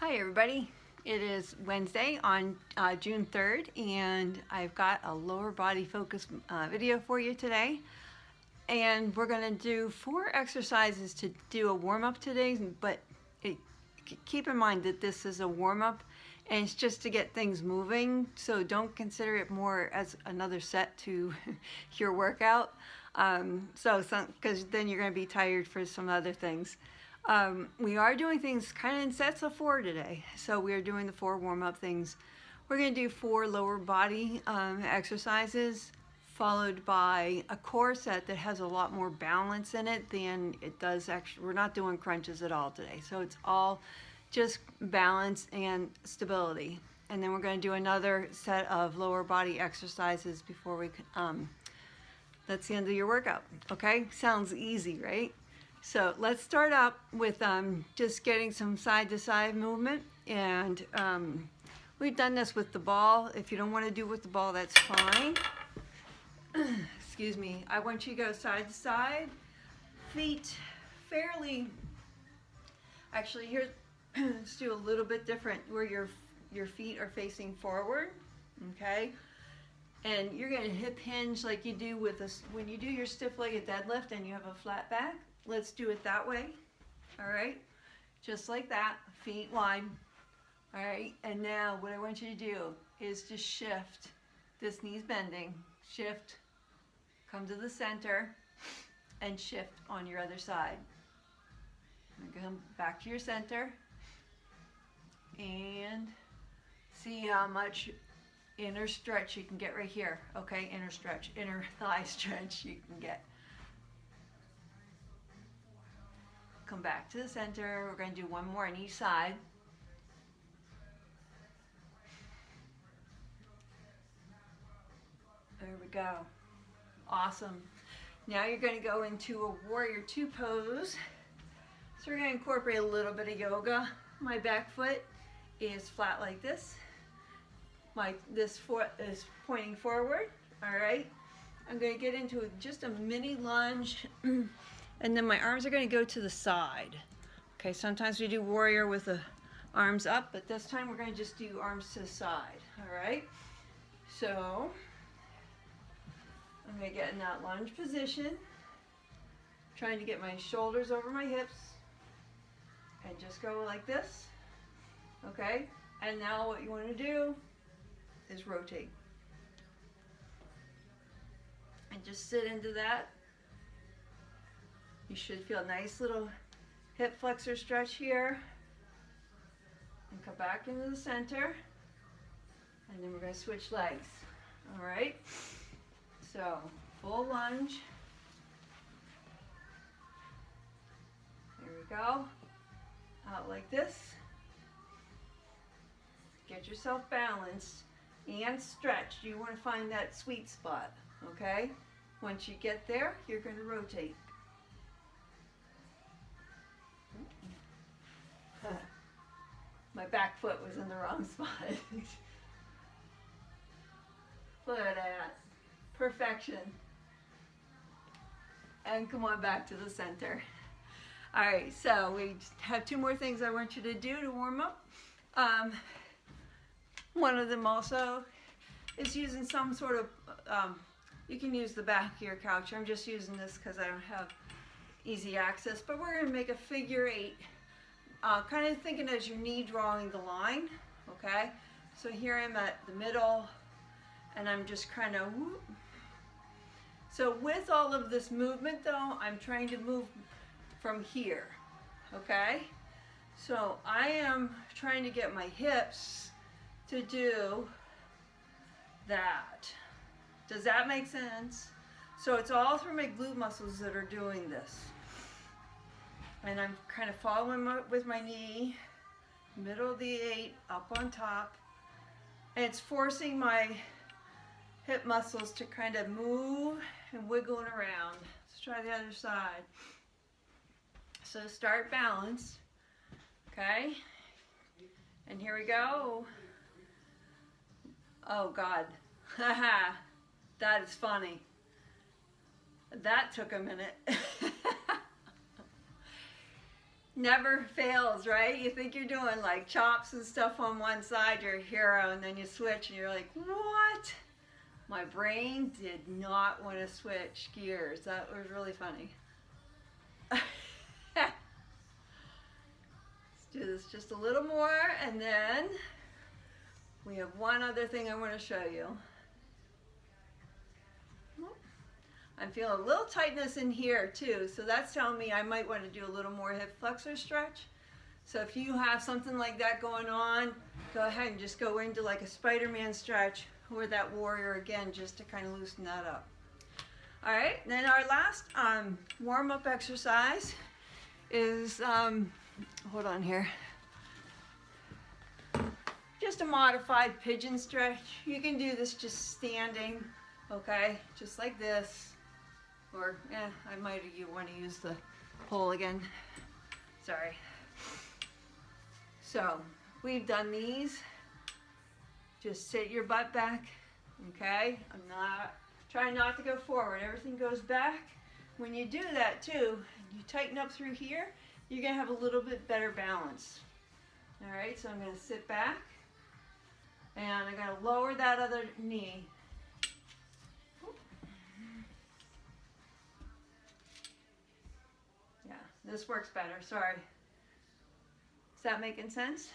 Hi everybody, it is Wednesday on June 3rd and I've got a lower body focus video for you today, and we're going to do 4 exercises to do a warm-up today, but keep in mind that this is a warm-up and it's just to get things moving, so don't consider it more as another set to your workout, because then you're going to be tired for some other things. We are doing things kind of in sets of 4 today. So we are doing the 4 warm-up things. We're going to do 4 lower body exercises, followed by a core set that has a lot more balance in it than it does actually. We're not doing crunches at all today. So it's all just balance and stability. And then we're going to do another set of lower body exercises before we, that's the end of your workout. Okay? Sounds easy, right? So let's start up with just getting some side-to-side movement, and we've done this with the ball. If you don't want to do it with the ball, that's fine. Excuse me. I want you to go side to side, feet fairly. Actually, here, let's do a little bit different, where your feet are facing forward. Okay, and you're going to hip hinge like you do with this when you do your stiff-legged deadlift and you have a flat back. Let's do it that way. All right, just like that, feet wide. All right, and now what I want you to do is just shift. This knee's bending. Shift, come to the center, and shift on your other side. And come back to your center, and see how much inner stretch you can get right here. Okay, inner stretch, inner thigh stretch you can get. Come back to the center. We're going to do one more on each side. There we go. Awesome. Now you're going to go into a warrior 2 pose. So we're going to incorporate a little bit of yoga. My back foot is flat like this. This foot is pointing forward. All right. I'm going to get into just a mini lunge. And then my arms are going to go to the side. Okay, sometimes we do warrior with the arms up, but this time we're going to just do arms to the side. All right, so I'm going to get in that lunge position, trying to get my shoulders over my hips, and just go like this. Okay, and now what you want to do is rotate. And just sit into that. You should feel a nice little hip flexor stretch here. And come back into the center. And then we're going to switch legs. All right? So, full lunge. There we go. Out like this. Get yourself balanced and stretched. You want to find that sweet spot. Okay? Once you get there, you're going to rotate. My back foot was in the wrong spot. Look at that. Perfection. And come on back to the center. All right, so we have 2 more things I want you to do to warm up. One of them also is using some sort of, you can use the back of your couch. I'm just using this because I don't have easy access, but we're going to make a figure 8. Kind of thinking as your knee drawing the line, okay? So here I'm at the middle, and I'm just kind of whoop. So with all of this movement though, I'm trying to move from here, okay? So I am trying to get my hips to do that. Does that make sense? So it's all through my glute muscles that are doing this. And I'm kind of following with my knee, middle of the 8, up on top. And it's forcing my hip muscles to kind of move and wiggling around. Let's try the other side. So start balanced, okay? And here we go. Oh God, haha, that is funny. That took a minute. never fails, right? You think you're doing like chops and stuff on one side, you're a hero, and then you switch and you're like, what? My brain did not want to switch gears. That was really funny. Let's do this just a little more, and then we have one other thing I want to show you. I'm feeling a little tightness in here too, so that's telling me I might want to do a little more hip flexor stretch. So if you have something like that going on, go ahead and just go into like a Spider-Man stretch or that warrior again, just to kind of loosen that up. All right, then our last warm-up exercise is, hold on here, just a modified pigeon stretch. You can do this just standing, okay, just like this. Or, I might want to use the pole again. Sorry. So, we've done these. Just sit your butt back, okay? I'm not trying not to go forward. Everything goes back. When you do that too, you tighten up through here, you're gonna have a little bit better balance. All right, so I'm gonna sit back, and I'm gonna lower that other knee. This works better, sorry. Is that making sense?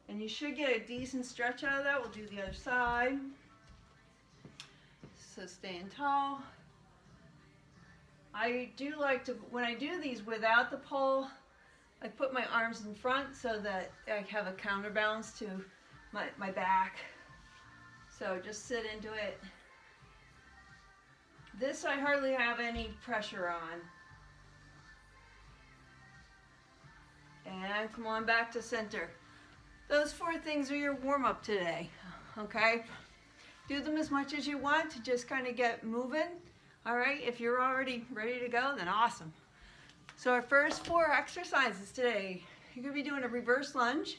And you should get a decent stretch out of that. We'll do the other side. So staying tall. I do like to, when I do these without the pole, I put my arms in front so that I have a counterbalance to my back. So just sit into it. This I hardly have any pressure on. And come on back to center. Those 4 things are your warm-up today, okay? Do them as much as you want to just kind of get moving. All right, if you're already ready to go, then awesome. So our first 4 exercises today, you're gonna be doing a reverse lunge.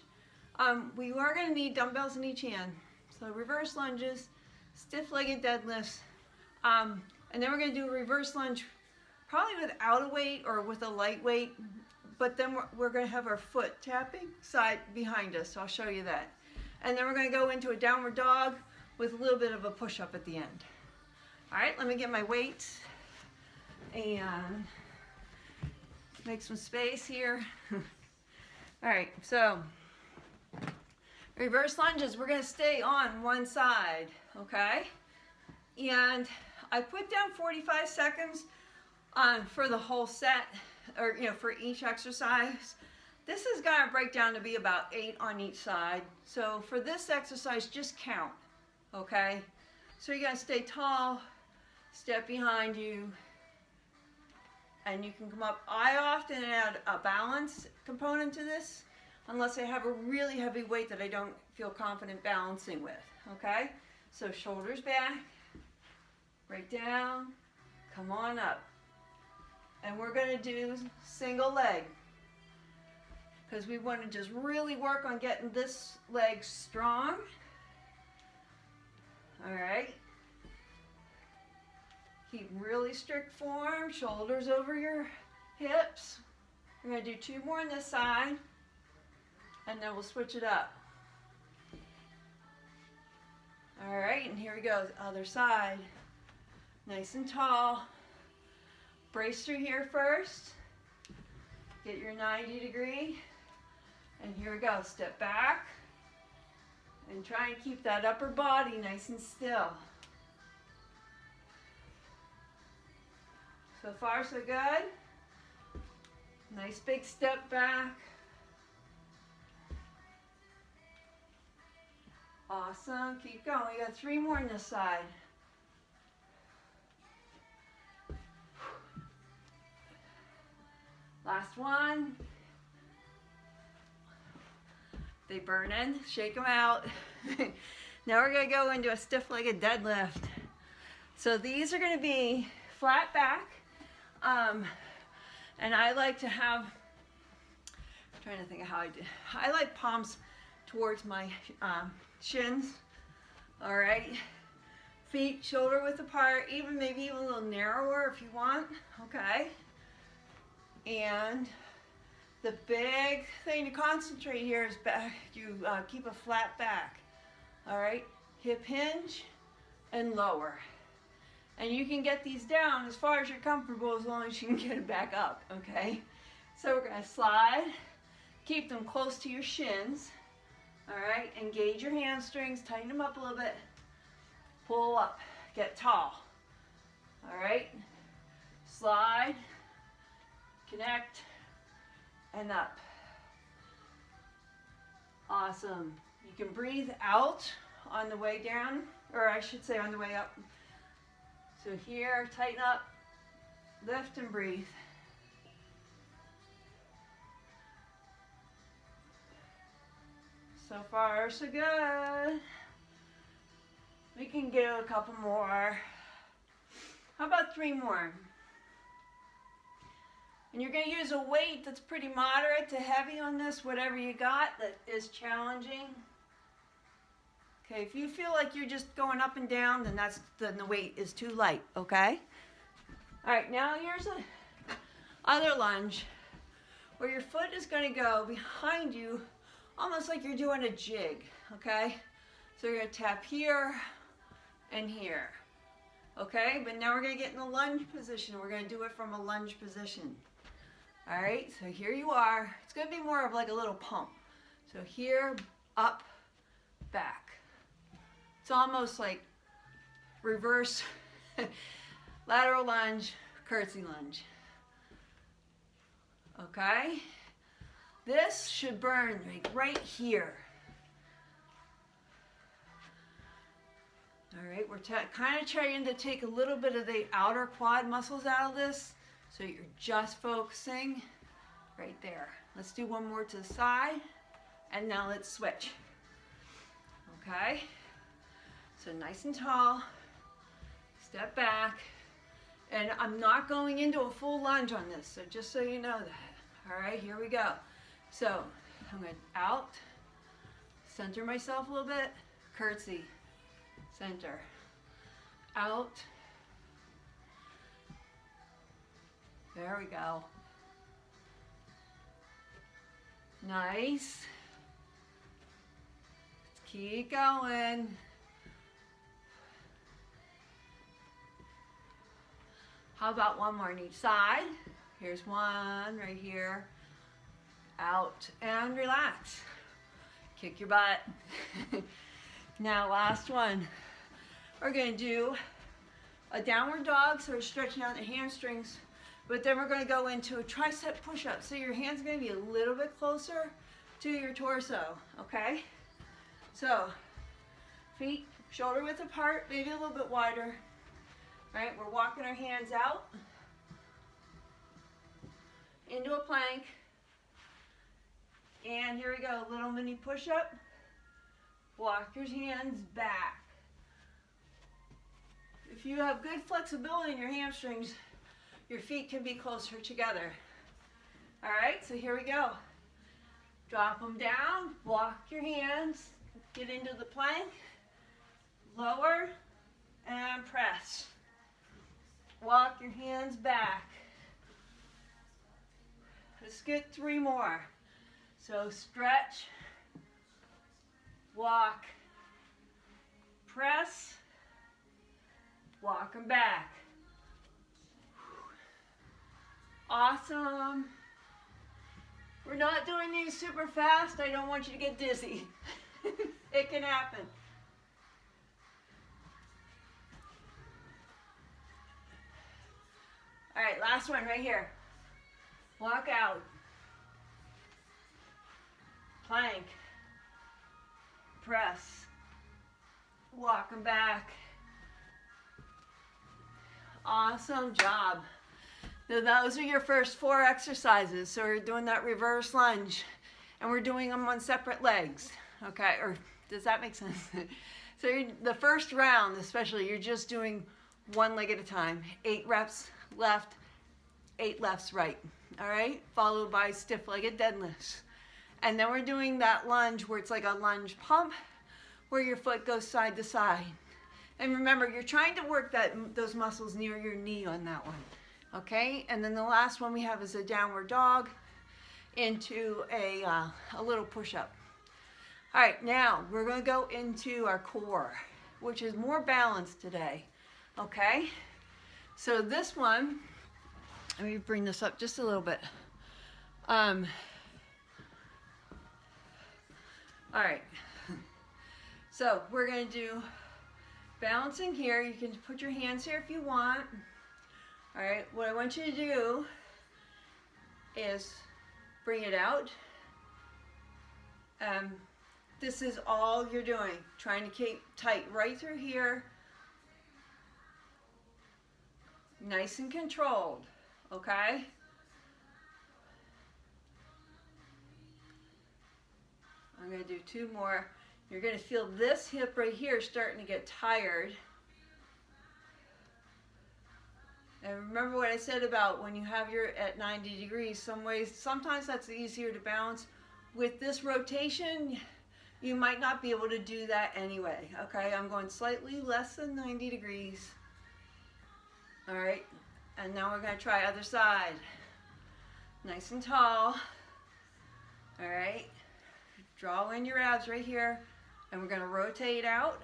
We are gonna need dumbbells in each hand. So reverse lunges, stiff-legged deadlifts, and then we're gonna do a reverse lunge probably without a weight or with a light weight, but then we're gonna have our foot tapping side behind us, so I'll show you that. And then we're gonna go into a downward dog with a little bit of a push-up at the end. All right, let me get my weights and make some space here. All right, so reverse lunges, we're gonna stay on one side, okay? And I put down 45 seconds for the whole set, or for each exercise. This is gonna break down to be about 8 on each side. So for this exercise, just count, okay? So you're gonna stay tall, step behind you, and you can come up. I often add a balance component to this, unless I have a really heavy weight that I don't feel confident balancing with, okay? So shoulders back, right down, come on up. And we're gonna do single leg, because we wanna just really work on getting this leg strong. All right. Keep really strict form, shoulders over your hips. We're gonna do 2 more on this side, and then we'll switch it up. All right, and here we go, other side. Nice and tall. Brace through here first. Get your 90 degree. And here we go, step back. And try and keep that upper body nice and still. So far, so good. Nice big step back. Awesome, keep going. We got 3 more on this side. Last one. They burn in, shake them out. Now we're gonna go into a stiff-legged deadlift. So these are gonna be flat back. And I like to have, I'm trying to think of how I do. I like palms towards my shins. All right. Feet shoulder width apart, maybe even a little narrower if you want. Okay. And the big thing to concentrate here is back. You keep a flat back. All right, hip hinge and lower. And you can get these down as far as you're comfortable as long as you can get it back up, okay? So we're gonna slide, keep them close to your shins, all right? Engage your hamstrings, tighten them up a little bit, pull up, get tall, all right? Slide, connect, and up. Awesome. You can breathe out on the way down, or I should say on the way up. So here, tighten up, lift and breathe. So far, so good. We can do a couple more. How about 3 more? And you're going to use a weight that's pretty moderate to heavy on this, whatever you got that is challenging. Okay, if you feel like you're just going up and down, then the weight is too light, okay? All right, now here's a other lunge where your foot is going to go behind you almost like you're doing a jig, okay? So you're going to tap here and here, okay? But now we're going to get in the lunge position. We're going to do it from a lunge position. All right, so here you are. It's going to be more of like a little pump. So here, up, back. It's almost like reverse lateral lunge, curtsy lunge. Okay? This should burn like right here. All right, we're kind of trying to take a little bit of the outer quad muscles out of this, so you're just focusing right there. Let's do one more to the side, and now let's switch. Okay? So nice and tall, step back, and I'm not going into a full lunge on this, so just so you know that. All right, here we go. So I'm going out, center myself a little bit, curtsy, center, out. There we go. Nice. Let's keep going. How about one more on each side? Here's one right here. Out and relax. Kick your butt. Now last one. We're going to do a downward dog, so we're stretching out the hamstrings, but then we're going to go into a tricep push-up. So your hands are going to be a little bit closer to your torso, okay? So feet shoulder width apart, maybe a little bit wider. All right, we're walking our hands out into a plank. And here we go, little mini push-up. Walk your hands back. If you have good flexibility in your hamstrings, your feet can be closer together. All right, so here we go. Drop them down, walk your hands, get into the plank, lower, and press. Walk your hands back. Let's get 3 more. So stretch, walk, press, walk them back. Awesome. We're not doing these super fast. I don't want you to get dizzy. It can happen. All right, last one right here. Walk out. Plank. Press. Walk them back. Awesome job. So those are your first 4 exercises. So we're doing that reverse lunge, and we're doing them on separate legs. Okay, or does that make sense? So the first round, especially, you're just doing 1 leg at a time. 8 reps left, 8 lefts right. All right, followed by stiff-legged deadlifts. And then we're doing that lunge where it's like a lunge pump, where your foot goes side to side. And remember, you're trying to work those muscles near your knee on that one. Okay, and then the last one we have is a downward dog into a little push-up. All right, now we're going to go into our core, which is more balanced today. Okay, so this one, let me bring this up just a little bit. All right, so we're going to do balancing here. You can put your hands here if you want. All right, what I want you to do is bring it out. This is all you're doing, trying to keep tight right through here. Nice and controlled, okay? I'm going to do 2 more. You're going to feel this hip right here starting to get tired. And remember what I said about when you have your at 90 degrees, sometimes that's easier to balance. With this rotation, you might not be able to do that anyway, okay? I'm going slightly less than 90 degrees. All right, and now we're gonna try other side. Nice and tall. All right, draw in your abs right here, and we're gonna rotate out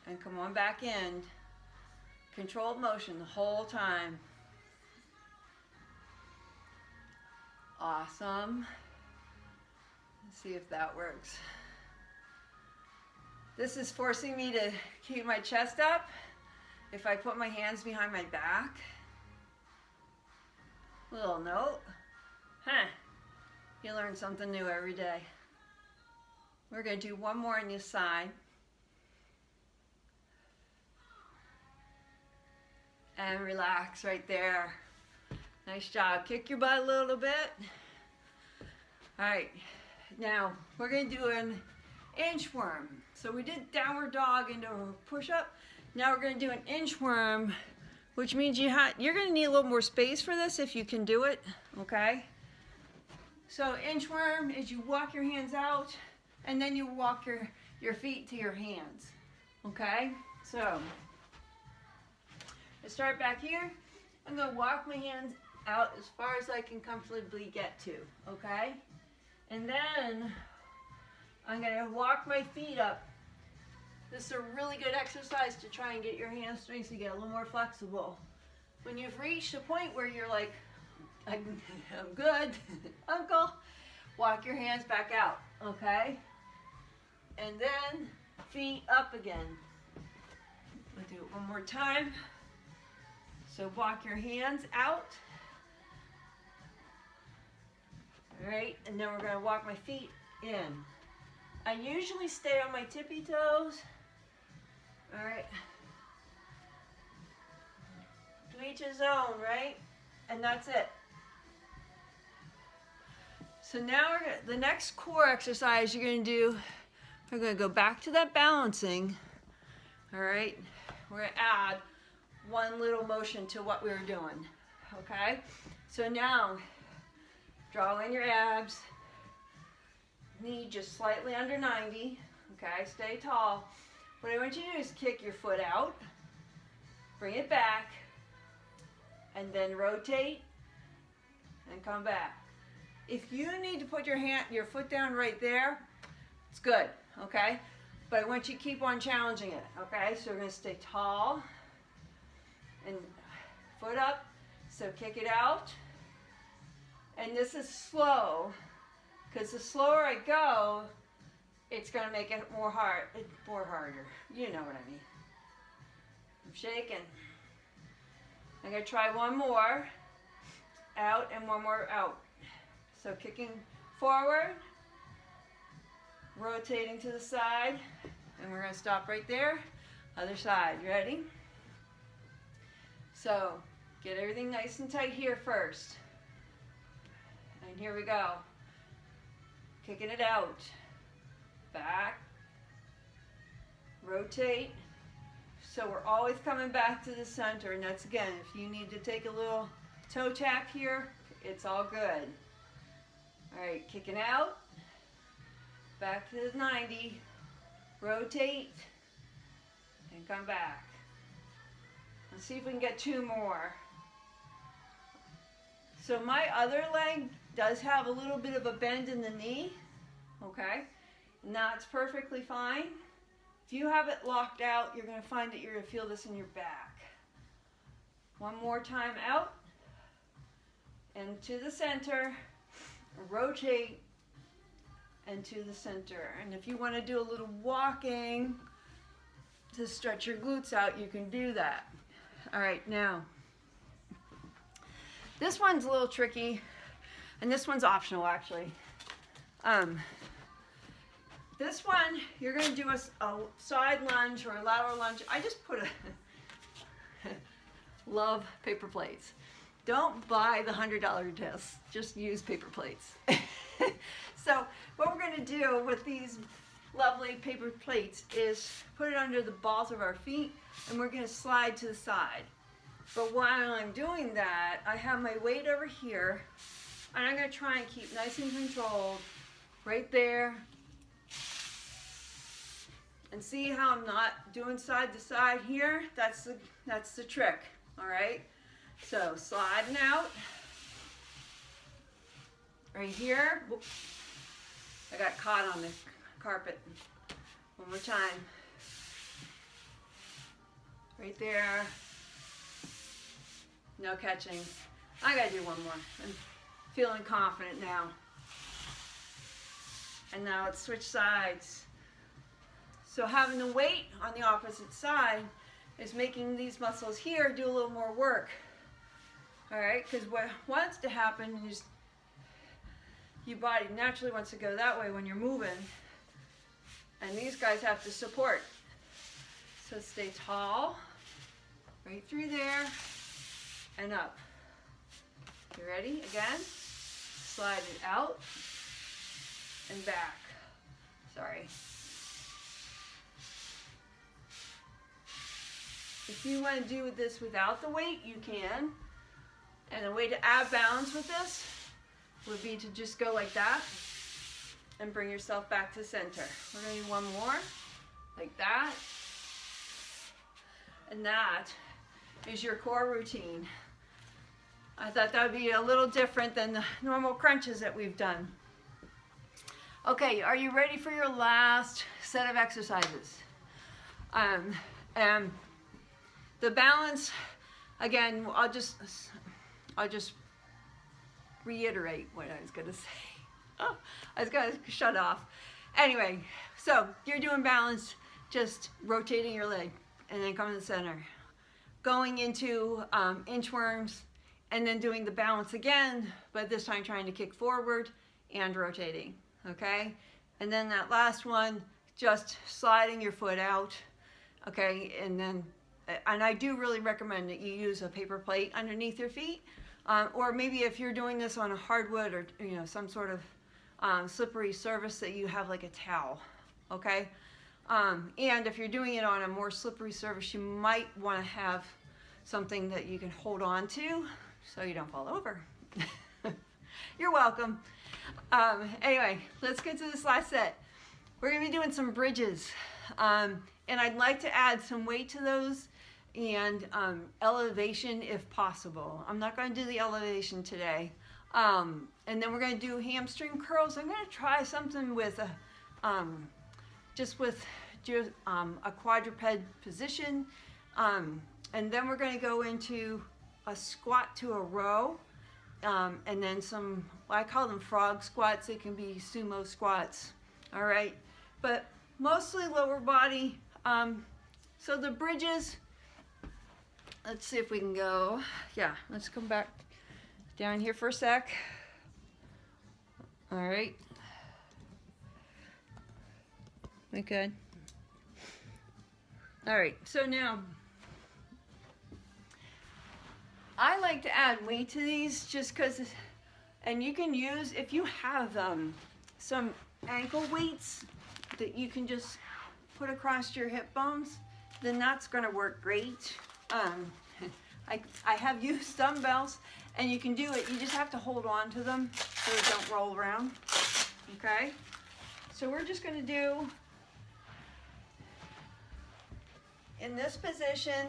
and come on back in. Controlled motion the whole time. Awesome. Let's see if that works. This is forcing me to keep my chest up. If I put my hands behind my back. Little note. You learn something new every day. We're going to do 1 more on this side. And relax right there. Nice job. Kick your butt a little bit. All right. Now, we're going to do an inchworm. So we did downward dog into a push-up. Now we're going to do an inchworm, which means you're going to need a little more space for this if you can do it, okay? So inchworm is you walk your hands out, and then you walk your feet to your hands, okay? So, I start back here. I'm going to walk my hands out as far as I can comfortably get to, okay? And then I'm going to walk my feet up. This is a really good exercise to try and get your hamstrings to get a little more flexible. When you've reached a point where you're like, I'm good, uncle, walk your hands back out, okay? And then feet up again. We'll do it one more time. So walk your hands out. All right, and then we're going to walk my feet in. I usually stay on my tippy toes. All right. To each his own, right? And that's it. So now the next core exercise you're going to do, we're going to go back to that balancing. All right. We're going to add 1 little motion to what we were doing. Okay. So now, draw in your abs. Knee just slightly under 90. Okay. Stay tall. What I want you to do is kick your foot out, bring it back, and then rotate and come back. If you need to put your foot down right there, it's good, okay? But I want you to keep on challenging it, okay? So we're going to stay tall and foot up, so kick it out. And this is slow, because the slower I go, it's going to make it more harder. You know what I mean. I'm shaking. I'm going to try 1 more. Out and 1 more out. So kicking forward. Rotating to the side. And we're going to stop right there. Other side. You ready? So get everything nice and tight here first. And here we go. Kicking it out. Back, rotate. So we're always coming back to the center, and that's again, if you need to take a little toe tap here, it's all good. All right, kicking out, back to the 90, rotate, and come back. Let's see if we can get 2 more. So my other leg does have a little bit of a bend in the knee, okay? And that's perfectly fine. If you have it locked out, you're gonna find that you're gonna feel this in your back. One more time out, and to the center, rotate, and to the center. And if you wanna do a little walking to stretch your glutes out, you can do that. All right, now, this one's a little tricky, and this one's optional actually. This one, you're gonna do a side lunge or a lateral lunge. I just put a, love paper plates. Don't buy the $100 discs, just use paper plates. So what we're gonna do with these lovely paper plates is put it under the balls of our feet, and we're gonna slide to the side. But while I'm doing that, I have my weight over here, and I'm gonna try and keep nice and controlled right there. And see how I'm not doing side to side here? That's the trick, all right? So sliding out. Right here. Whoop. I got caught on the carpet. One more time. Right there. No catching. I gotta do one more. I'm feeling confident now. And now let's switch sides. So having the weight on the opposite side is making these muscles here do a little more work. All right, because what wants to happen is your body naturally wants to go that way when you're moving, and these guys have to support. So stay tall, right through there, and up. You ready? Again, slide it out and back. Sorry. If you want to do this without the weight, you can. And the way to add balance with this would be to just go like that and bring yourself back to center. We're going to do one more, like that. And that is your core routine. I thought that would be a little different than the normal crunches that we've done. Okay, are you ready for your last set of exercises? And the balance, again, I'll just reiterate what I was gonna say. Oh, I was gonna shut off. Anyway, so you're doing balance, just rotating your leg and then coming to the center. Going into inchworms and then doing the balance again, but this time trying to kick forward and rotating, okay? And then that last one, just sliding your foot out, okay? And I do really recommend that you use a paper plate underneath your feet, or maybe if you're doing this on a hardwood or some sort of slippery surface, that you have like a towel, okay? And if you're doing it on a more slippery surface, you might want to have something that you can hold on to so you don't fall over. You're welcome. Anyway, let's get to this last set. We're going to be doing some bridges, and I'd like to add some weight to those and elevation if possible. I'm not going to do the elevation today. And then we're going to do hamstring curls. I'm going to try something with a quadruped position. And then we're going to go into a squat to a row. And then some, I call them frog squats. They can be sumo squats. All right. But mostly lower body. So the bridges, let's see if we can go. Yeah, let's come back down here for a sec. All right. We good? All right, so now I like to add weight to these just because, and you can use, if you have some ankle weights that you can just put across your hip bones, then that's going to work great. I have used dumbbells, and you can do it. You just have to hold on to them so they don't roll around. Okay? So we're just going to do, in this position,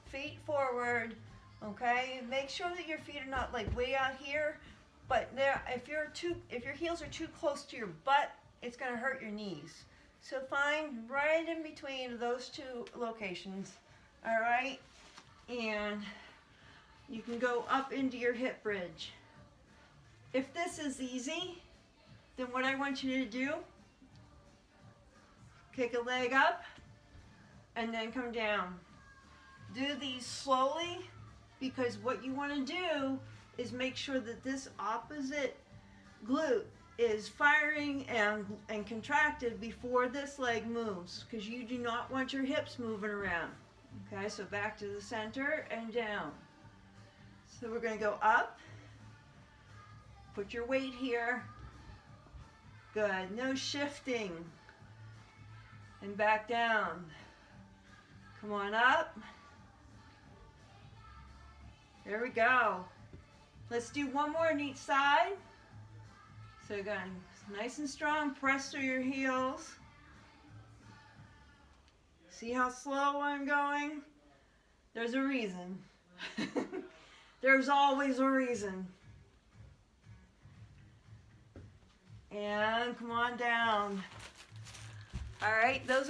feet forward, okay? Make sure that your feet are not like way out here, but if your heels are too close to your butt, it's gonna hurt your knees. So find right in between those two locations, all right? And you can go up into your hip bridge. If this is easy, then what I want you to do, kick a leg up and then come down. Do these slowly, because what you want to do is make sure that this opposite glute is firing and contracted before this leg moves, because you do not want your hips moving around. Okay, so back to the center and down. So we're going to go up, put your weight here, good, no shifting, and back down. Come on up. There we go. Let's do one more on each side. So again, nice and strong, press through your heels. See how slow I'm going? There's a reason. There's always a reason. And come on down. All right, those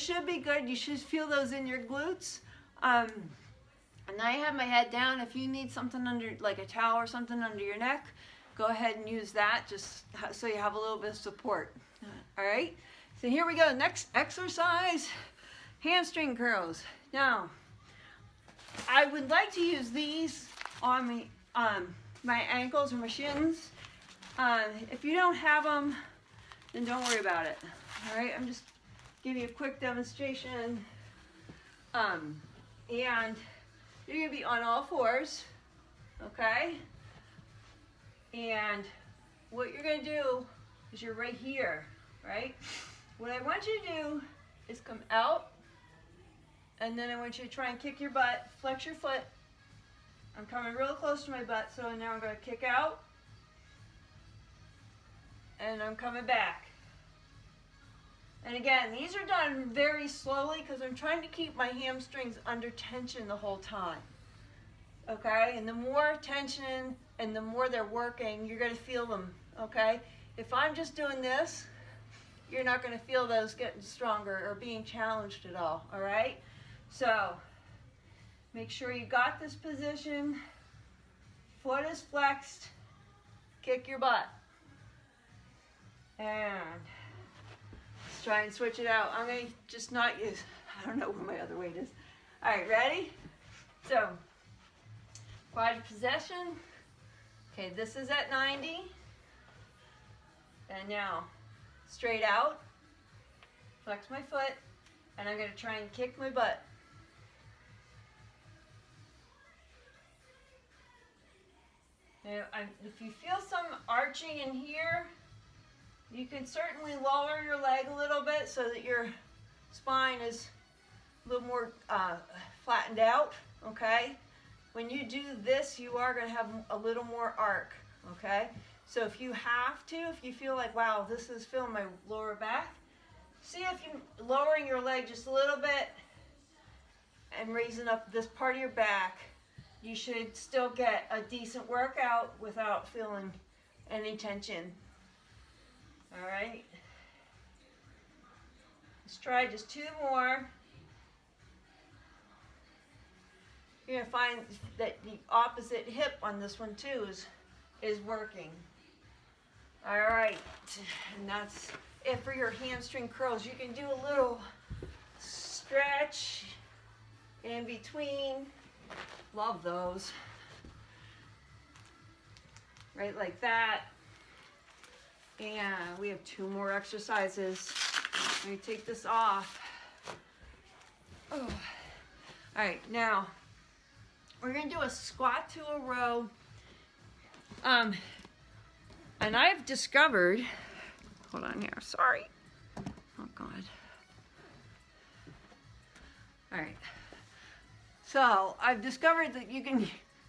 should be good. You should feel those in your glutes. And I have my head down. If you need something under, like a towel or something under your neck, go ahead and use that, just so you have a little bit of support. All right, so here we go. Next exercise, hamstring curls. Now, I would like to use these on me, my ankles or my shins. If you don't have them, then don't worry about it. All right, I'm just giving you a quick demonstration. And you're gonna be on all fours, okay? And what you're gonna do is you're right here, right? What I want you to do is come out, and then I want you to try and kick your butt, flex your foot. I'm coming real close to my butt, so now I'm gonna kick out, and I'm coming back. And again, these are done very slowly because I'm trying to keep my hamstrings under tension the whole time. Okay, and the more tension and the more they're working, you're gonna feel them, okay? If I'm just doing this, you're not gonna feel those getting stronger or being challenged at all right? So, make sure you got this position, foot is flexed, kick your butt. And let's try and switch it out. I'm gonna just not use, I don't know where my other weight is. All right, ready? So, quad possession. Okay, this is at 90. And now, straight out, flex my foot, and I'm gonna try and kick my butt. Now, if you feel some arching in here, you can certainly lower your leg a little bit so that your spine is a little more flattened out, okay? When you do this, you are going to have a little more arc, okay? So if you have to, if you feel like, wow, this is feeling my lower back, see if you're lowering your leg just a little bit and raising up this part of your back, you should still get a decent workout without feeling any tension. All right, let's try just two more. You're gonna find that the opposite hip on this one too is working. All right, and that's it for your hamstring curls. You can do a little stretch in between. Love those. Right like that. And we have two more exercises. Let me take this off. Oh. All right, now we're gonna do a squat to a row. And I've discovered, hold on here, sorry. Oh God. All right. So I've discovered that you can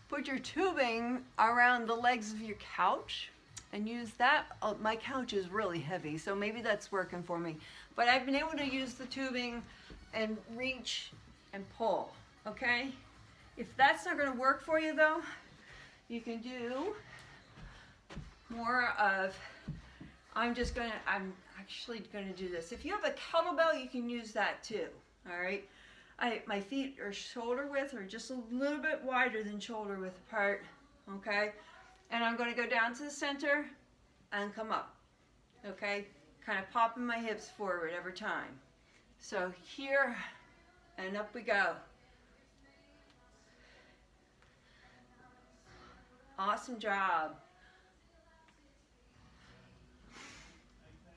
put your tubing around the legs of your couch and use that. Oh, my couch is really heavy, so maybe that's working for me. But I've been able to use the tubing and reach and pull, okay? If that's not going to work for you though, you can do more of, I'm actually going to do this. If you have a kettlebell, you can use that too, all right? My feet are shoulder width or just a little bit wider than shoulder width apart, okay? And I'm going to go down to the center and come up, okay? Kind of popping my hips forward every time. So here and up we go. Awesome job.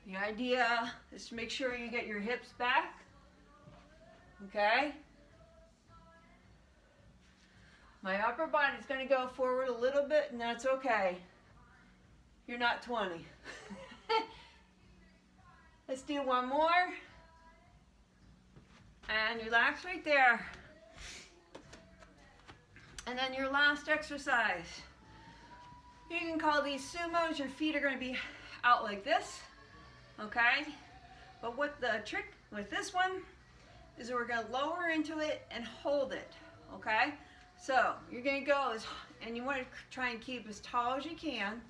The idea is to make sure you get your hips back, okay? My upper body's going to go forward a little bit, and that's okay. You're not 20. Let's do one more. And relax right there. And then your last exercise. You can call these sumos. Your feet are going to be out like this, okay? But what the trick with this one is that we're going to lower into it and hold it, okay? So you're going to go, and you want to try and keep as tall as you can,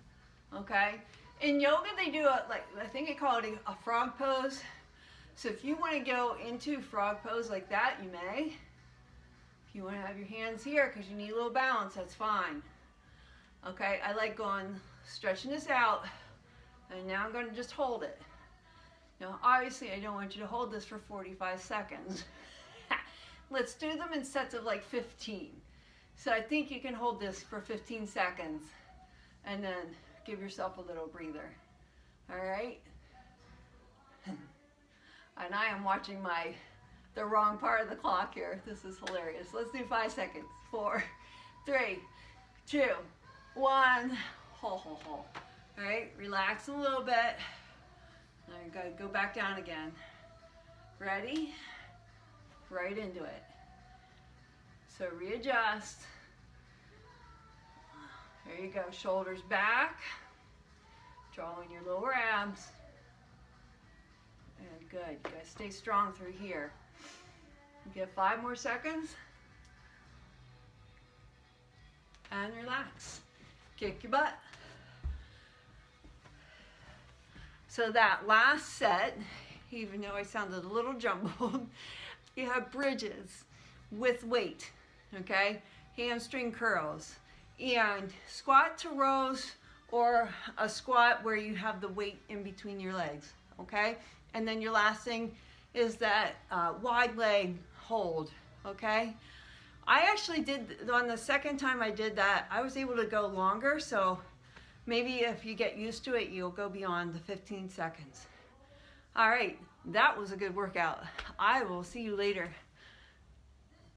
okay? In yoga, they do I think they call it a frog pose. So if you want to go into frog pose like that, you may. If you want to have your hands here because you need a little balance, that's fine. Okay, I like stretching this out, and now I'm going to just hold it. Now, obviously, I don't want you to hold this for 45 seconds. Let's do them in sets of like 15. So I think you can hold this for 15 seconds, and then give yourself a little breather. All right? And I am watching the wrong part of the clock here. This is hilarious. Let's do 5 seconds. 4, 3, 2, 1. Hold. All right, relax a little bit. Now you're going to go back down again. Ready? Right into it. So readjust. There you go. Shoulders back. Drawing your lower abs. And good. You guys stay strong through here. You get 5 more seconds. And relax. Kick your butt. So that last set, even though I sounded a little jumbled, you have bridges with weight, okay? Hamstring curls. And squat to rows, or a squat where you have the weight in between your legs, okay? And then your last thing is that wide leg hold, okay? I actually did, on the second time I did that, I was able to go longer, so maybe if you get used to it, you'll go beyond the 15 seconds. All right, that was a good workout. I will see you later.